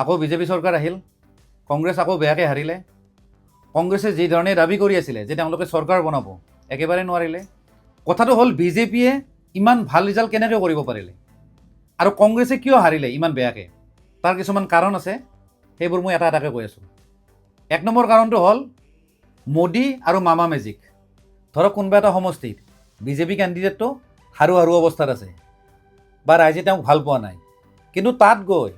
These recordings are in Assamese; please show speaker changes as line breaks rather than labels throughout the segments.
আকৌ বিজেপি চৰকাৰ আহিল, কংগ্ৰেছ আকৌ বেয়াকৈ হাৰিলে। কংগ্ৰেছে যি ধৰণে দাবী কৰি আছিলে যে তেওঁলোকে চৰকাৰ বনাব, একেবাৰে নোৱাৰিলে। কথাটো হ'ল বিজেপিয়ে ইমান ভাল ৰিজাল্ট কেনেকৈ কৰিব পাৰিলে আৰু কংগ্ৰেছে কিয় হাৰিলে ইমান বেয়াকৈ? তাৰ কিছুমান কাৰণ আছে, সেইবোৰ মই এটা এটাকৈ কৈ আছোঁ। 1 নম্বৰ কাৰণটো হ'ল মোদী আৰু মামা মেজিক। ধৰক কোনোবা এটা সমষ্টিত বিজেপি কেণ্ডিডেটটো হাৰু অৱস্থাত আছে বা ৰাইজে তেওঁক ভাল পোৱা নাই, কিন্তু তাত গৈ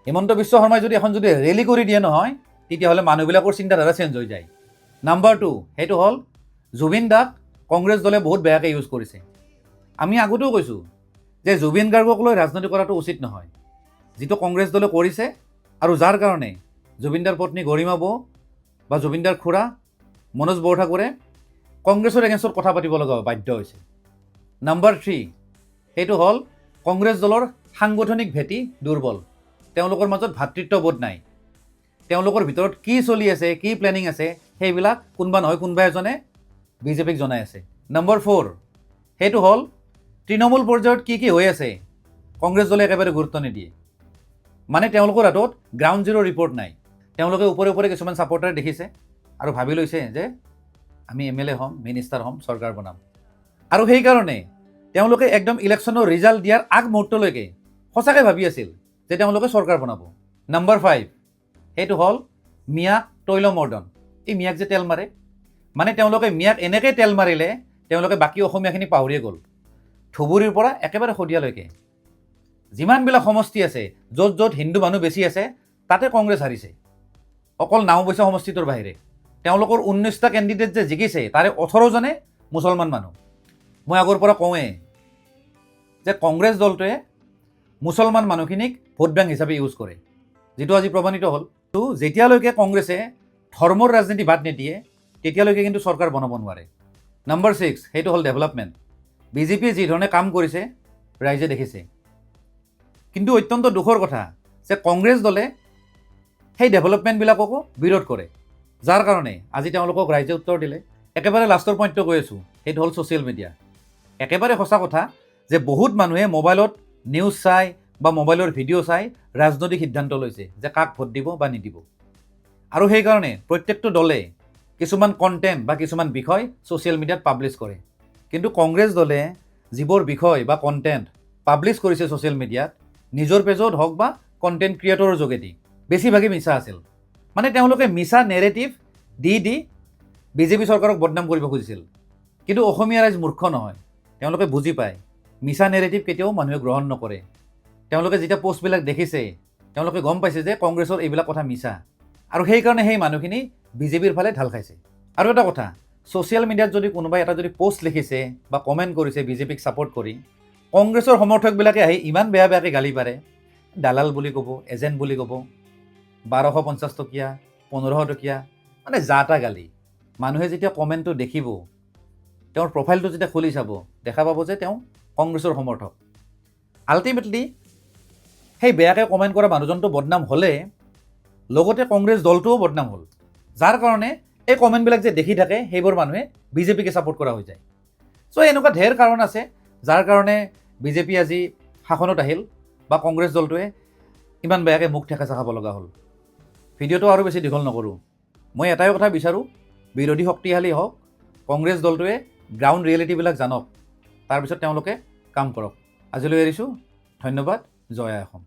হিমন্ত বিশ্ব শৰ্মাই যদি এখন ৰেলী কৰি দিয়ে নহয়, তেতিয়াহ'লে মানুহবিলাকৰ চিন্তাধাৰা চেঞ্জ হৈ যায়। নাম্বাৰ 2, সেইটো হ'ল জুবিন দাক কংগ্ৰেছ দলে বহুত বেয়াকৈ ইউজ কৰিছে। আমি আগতেও কৈছোঁ যে জুবিন গাৰ্গক লৈ ৰাজনীতি কৰাটো উচিত নহয়, যিটো কংগ্ৰেছ দলে কৰিছে আৰু যাৰ কাৰণে জুবিনদাৰ পত্নী গৰিমা বৌ বা জুবিনদাৰ খুৰা মনোজ বৰঠাকুৰে কংগ্ৰেছৰ এগেইনষ্টত কথা পাতিব লগা বাধ্য হৈছে। নাম্বাৰ 3, সেইটো হ'ল কংগ্ৰেছ দলৰ সাংগঠনিক ভেটি দুৰ্বল। তেওঁলোকৰ মাজত ভাতৃত্ববোধ নাই। তেওঁলোকৰ ভিতৰত কি চলি আছে, কি প্লেনিং আছে, সেইবিলাক কোনোবা নহয় কোনোবা এজনে বিজেপিক জনাই আছে। নাম্বাৰ 4, সেইটো হ'ল তৃণমূল পৰ্যায়ত কি হৈ আছে কংগ্ৰেছ দলে একেবাৰে গুৰুত্ব নিদিয়ে। মানে তেওঁলোকৰ হাতত গ্ৰাউণ্ড জিৰ' ৰিপৰ্ট নাই। তেওঁলোকে ওপৰে কিছুমান ছাপৰ্টাৰ দেখিছে আৰু ভাবি লৈছে যে আমি MLA হ'ম, মিনিষ্টাৰ হ'ম, চৰকাৰ বনাম। আৰু সেইকাৰণে তেওঁলোকে একদম ইলেকশ্যনৰ ৰিজাল্ট দিয়াৰ আগমুহূৰ্তলৈকে সঁচাকৈ ভাবি আছিল যে তেওঁলোকে চৰকাৰ বনাব। নাম্বাৰ 5, সেইটো হ'ল মিয়াক তৈলমৰ্দন। এই মিয়াক যে তেল মাৰে, মানে তেওঁলোকে মিয়াক এনেকৈ তেল মাৰিলে তেওঁলোকে বাকী অসমীয়াখিনি পাহৰিয়ে গ'ল। ধুবুৰীৰ পৰা একেবাৰে শদিয়ালৈকে যিমানবিলাক সমষ্টি আছে, য'ত হিন্দু মানুহ বেছি আছে, তাতে কংগ্ৰেছ হাৰিছে, অকল নাওবৈচা সমষ্টিটোৰ বাহিৰে। তেওঁলোকৰ 19টা কেণ্ডিডেট যে জিকিছে, তাৰে 18জনে মুছলমান মানুহ। মই আগৰ পৰা কওঁৱেই যে কংগ্ৰেছ দলটোৱে মুছলমান মানুহখিনিক ভোট বেংক হিচাপে ইউজ কৰে, যিটো আজি প্ৰমাণিত হ'ল। তো যেতিয়ালৈকে কংগ্ৰেছে ধৰ্মৰ ৰাজনীতি বাদ নিদিয়ে, তেতিয়ালৈকে কিন্তু চৰকাৰ বনাব নোৱাৰে। নাম্বাৰ 6, সেইটো হ'ল ডেভেলপমেণ্ট। বিজেপিয়ে যি ধৰণে কাম কৰিছে ৰাইজে দেখিছে, কিন্তু অত্যন্ত দুখৰ কথা যে কংগ্ৰেছ দলে সেই ডেভেলপমেণ্টবিলাককো বিৰোধ কৰে, যাৰ কাৰণে আজি তেওঁলোকক ৰাইজে উত্তৰ দিলে। একেবাৰে লাষ্টৰ পইণ্টটো কৈ আছোঁ, সেইটো হ'ল ছ'চিয়েল মিডিয়া। একেবাৰে সঁচা কথা যে বহুত মানুহে মোবাইলত নিউজ চাই বা মোবাইলৰ ভিডিঅ' চাই ৰাজনৈতিক সিদ্ধান্ত লৈছে যে কাক ভোট দিব বা নিদিব। আৰু সেইকাৰণে প্ৰত্যেকটো দলে কিছুমান কণ্টেণ্ট বা কিছুমান বিষয় ছ'চিয়েল মিডিয়াত পাব্লিছ কৰে। কিন্তু কংগ্ৰেছ দলে যিবোৰ বিষয় বা কণ্টেণ্ট পাব্লিছ কৰিছে ছ'চিয়েল মিডিয়াত, নিজৰ পেজত হওক বা কণ্টেণ্ট ক্ৰিয়েটৰৰ যোগেদি, বেছিভাগেই মিছা আছিল। মানে তেওঁলোকে মিছা নেৰেটিভ দি বিজেপি চৰকাৰক বদনাম কৰিব খুজিছিল। কিন্তু অসমীয়া ৰাইজ মূৰ্খ নহয়, তেওঁলোকে বুজি পায় মিছা নেৰেটিভ কেতিয়াও মানুহে গ্ৰহণ নকৰে। তেওঁলোকে যেতিয়া পষ্টবিলাক দেখিছে, তেওঁলোকে গম পাইছে যে কংগ্ৰেছৰ এইবিলাক কথা মিছা, আৰু সেইকাৰণে সেই মানুহখিনি বিজেপিৰ ফালে ঢাল খাইছে। আৰু এটা কথা, ছ'চিয়েল মিডিয়াত যদি কোনোবাই এটা পষ্ট লিখিছে বা কমেণ্ট কৰিছে বিজেপিক ছাপৰ্ট কৰি, কংগ্ৰেছৰ সমৰ্থকবিলাকে আহি ইমান বেয়াকৈ গালি পাৰে, দালাল বুলি ক'ব, এজেণ্ট বুলি ক'ব, 1250 টকীয়া, 1500 টকীয়া, মানে যা তা গালি। মানুহে যেতিয়া কমেণ্টটো দেখিব, তেওঁৰ প্ৰফাইলটো যেতিয়া খুলি চাব, দেখা পাব যে তেওঁ কংগ্ৰেছৰ সমৰ্থক। আল্টিমেটলি সেই বেয়াকৈ কমেণ্ট কৰা মানুহজনটো বদনাম হ'লে লগতে কংগ্ৰেছ দলটোও বদনাম হ'ল, যাৰ কাৰণে এই কমেণ্টবিলাক যে দেখি থাকে সেইবোৰ মানুহে বিজেপিকে ছাপৰ্ট কৰা হৈ যায়। চ' এনেকুৱা ঢেৰ কাৰণ আছে যাৰ কাৰণে বিজেপি আজি শাসনত আহিল বা কংগ্ৰেছ দলটোৱে ইমান বেয়াকৈ মুখ ঠেকেচা খাব লগা হ'ল। ভিডিঅ'টো আৰু বেছি দীঘল নকৰোঁ। মই এটাই কথা বিচাৰোঁ, বিৰোধী শক্তিশালী হওক, কংগ্ৰেছ দলটোৱে গ্ৰাউণ্ড ৰিয়েলিটিবিলাক জানক, তাৰপিছত তেওঁলোকে কাম কৰক। আজিলৈ এৰিছোঁ, ধন্যবাদ। জয় আই অসম।